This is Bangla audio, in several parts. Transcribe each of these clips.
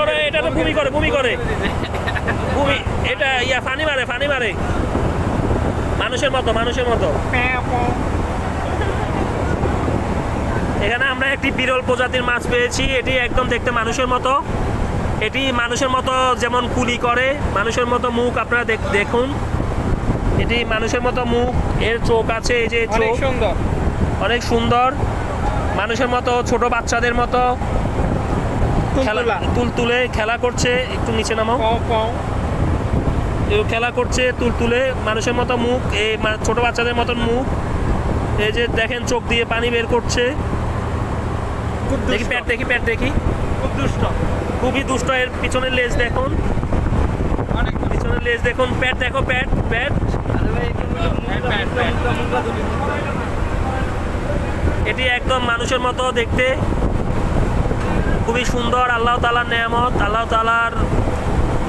ধরো এটা তো ভূমি করে ভূমি, এটা ফানি মারে মানুষের মতো। এখানে আমরা একটি বিরল প্রজাতির মাছ পেয়েছি। এটি একদম দেখতে মানুষের মতো। এটি মানুষের মতো যেমন কুলি করে, মানুষের মতো মুখ। আপনারা দেখুন, এটি মানুষের মতো মুখ, এর চোখ আছে, এই যে চোখ অনেক সুন্দর, মানুষের মতো, ছোট বাচ্চাদের মতো তুলে খেলা করছে। একটু নিচে নামো। খেলা করছে তুলে, মানুষের মতো মুখ, এই ছোট বাচ্চাদের মতন মুখ। এই যে দেখেন, চোখ দিয়ে পানি বের করছে। দেখি প্যাট দেখি, খুবই দুষ্ট। এর পিছনের লেজ দেখুন, পিছনের লেজ দেখুন, প্যাট দেখো, প্যাট। এটি একদম মানুষের মতো দেখতে, খুবই সুন্দর। আল্লাহ তাআলার নেয়ামত, আল্লাহ তাআলার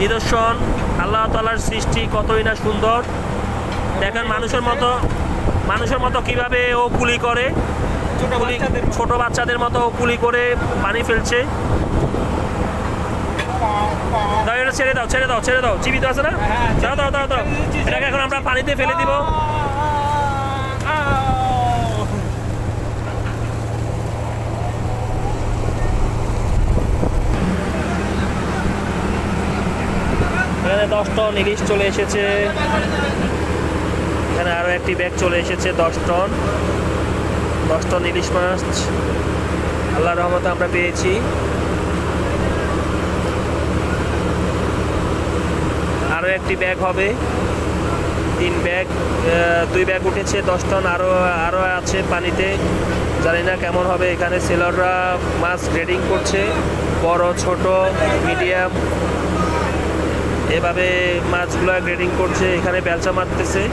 নিদর্শন, আল্লাহ তাআলার সৃষ্টি কতই না সুন্দর। দেখেন মানুষের মতো কিভাবে ও কুলি করে, ছোট বাচ্চাদের মতো কুলি করে পানি ফেলছে। এটা ছেড়ে দাও, জীবিত আছে না? দাও। এটাকে এখন আমরা পানিতে ফেলে দিব। এখানে 10 টন ইলিশ চলে এসেছে। এখানে আরো একটি ব্যাগ চলে এসেছে, 10 টন ইলিশ মাছ আল্লাহর রহমতে আমরা পেয়েছি। আরো একটি ব্যাগ হবে, 3 ব্যাগ, 2 ব্যাগ উঠেছে, 10 টন আরো আছে পানিতে। জানি না কেমন হবে। এখানে সেলররা মাছ গ্রেডিং করছে, বড়, ছোট, মিডিয়াম, এভাবে মাছগুলা গ্রেডিং করছে। এখানে বেলচা মারতেছে,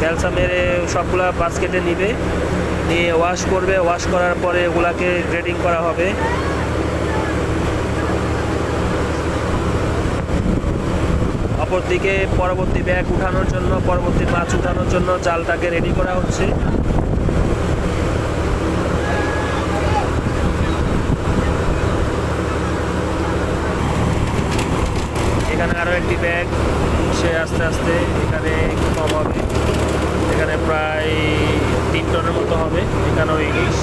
বেলচা মেরে সবগুলা বাস্কেটে নিয়ে ওয়াশ করবে। ওয়াশ করার পরে ওগুলাকে গ্রেডিং করা হবে। অপরদিকে পরবর্তী ব্যাগ উঠানোর জন্য, পরবর্তী মাছ উঠানোর জন্য জালটাকে রেডি করা হচ্ছে। এখানে আরো একটি ব্যাগ, সে আস্তে আস্তে এখানে কম হবে। এখানে প্রায় 3 টনের মতো হবে। এখানেও ইলিশ।